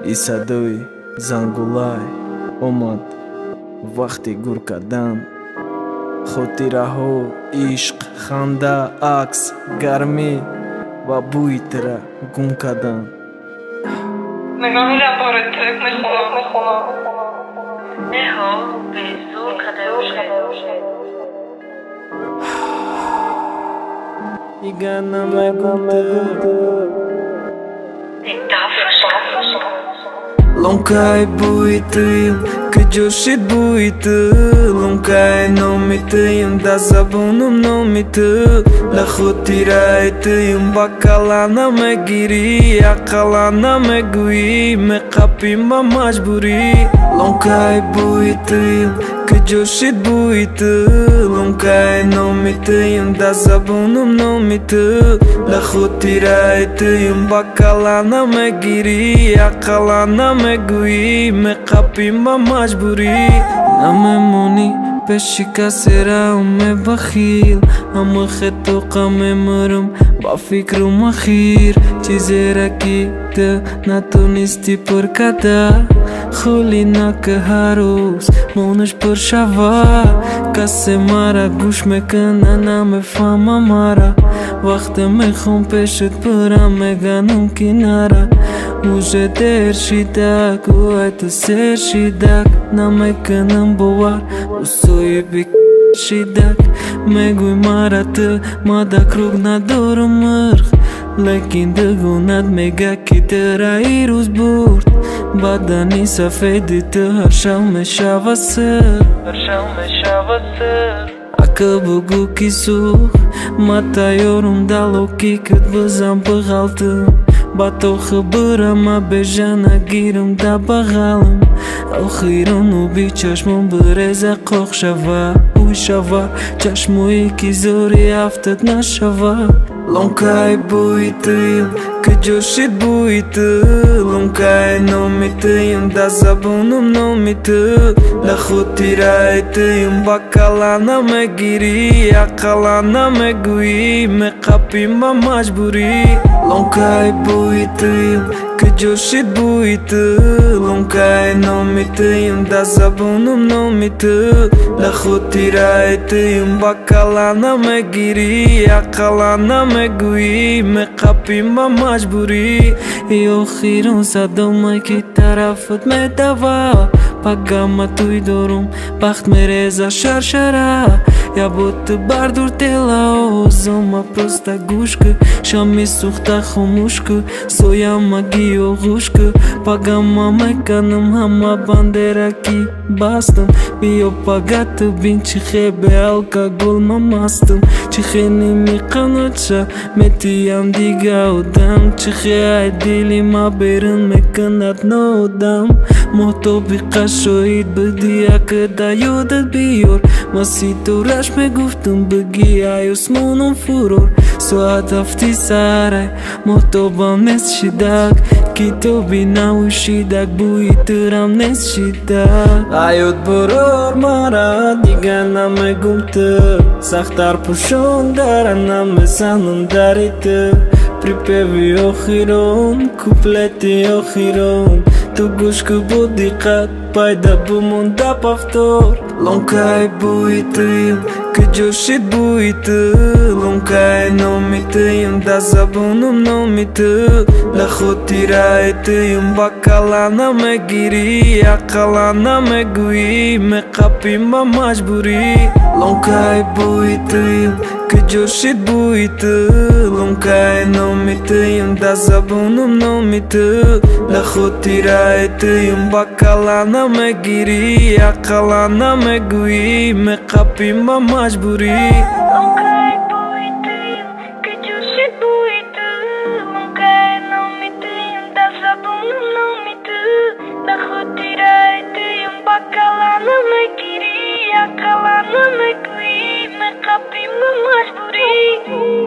Isadoi, Zangulai, Omad, Vaqti Gurkadan, Khoti raho, ishq, khanda, aks, garmi va bui tera gum kadan. نگاه لبارت ترک میخونم نه ها به زور کدوشه Igana me gumte Lonkai buituyum, que joshit buitu Lonkai nomituyum, da zabunum nomitu La khutiraituyum, bakalana me giri Akalana me gui, me kapimba majburi Lonkai buituyum, que joshit buitu Lonkai nomituyum, da zabunum nomitu La khutiraituyum, bakalana me giri Akalana me gui, me kapimba majburi Name moni Peshika sera me bakhil Am kheto qame marum ba fikru makhir Chizera ki te na tunisti por kada Khulina ke harus monesh por shava Kase mara gush me kana na me fama mara Waqt me khum peshet pura me ganum kinara Uje der shidak uat ser shidak Na me kanam boar Usoi bik shidak Me gui marat Mada krug na doru mërg Lekin dëgunat me ga kitera i rusburt Badani sa fejdi të harshaw me shavasër A kë bëgu kisur Mata jorum dalo ki këtë vëzam bëghaltëm Bato khëbëra ma bejana girëm da bagalëm Au khirën u bi qashmën bëreza kokh shava Uj shava qashmu i kizori aftët na shava Lonkai bujtëm, kë gjoshit bujtëm Lonkai nomitëm, da zabunum nomitëm La khutirajtëm, bakalana me giri Akalana me gui, me kapimba majburi Lonkai bujtëm, kë gjoshit bujtëm Lonkai nomitëm, da zabunum nomitëm La khutirajtëm, bakalana me giri Akalana me gui, me kapimba majburi Io khirun sa do mai ki tarafët me dava Pagama tu i dorum, baht me reza sharshara Ja bot të bardur tela o zoma prosta gushkë Shami suhta khumushkë, soja magi o gushkë Pagama me kanëm hama bandera ki bastëm Bio pagat të bin që khebe alkagol ma mastëm Që kheni mi kanëqa, me ti jam diga o dam Që khea e dili ma berën me kënat në o dam Moto bi kashoit bëdia këda jo dhe t'bijor Masi të rash me guftën bëgia jo s'monën furor So atë afti saraj, moto bam nes shidak Kito bina u shidak, buj të ram nes shidak Ajo t'boror mara, digana me gumtë Sakhtar pushon dara na me sanën daritë Pripevi o khiron, kupleti o khiron Tu gushkë bu dikat, pajda bu mund da paftor Lonkai bujtëm, kë gjoshit bujtëm Lonkai nomitëm, da zabunum nomitëm La khutirajtëm, bakalana me giri Akalana me gui, me kapimba majburi Lonkai bujtëm, kë gjoshit bujtëm Lonkai nomitëm, da zabunum nomitëm La khutirajtëm, bakalana me giri Akalana me gui, me kapimba majburi Lonkai bujtëm, kë gjoshit bujtëm Lonkai nomitëm, da zabunum nomitëm La khutirajtëm, bakalana me giri Akalana me gui, me kapimba majburi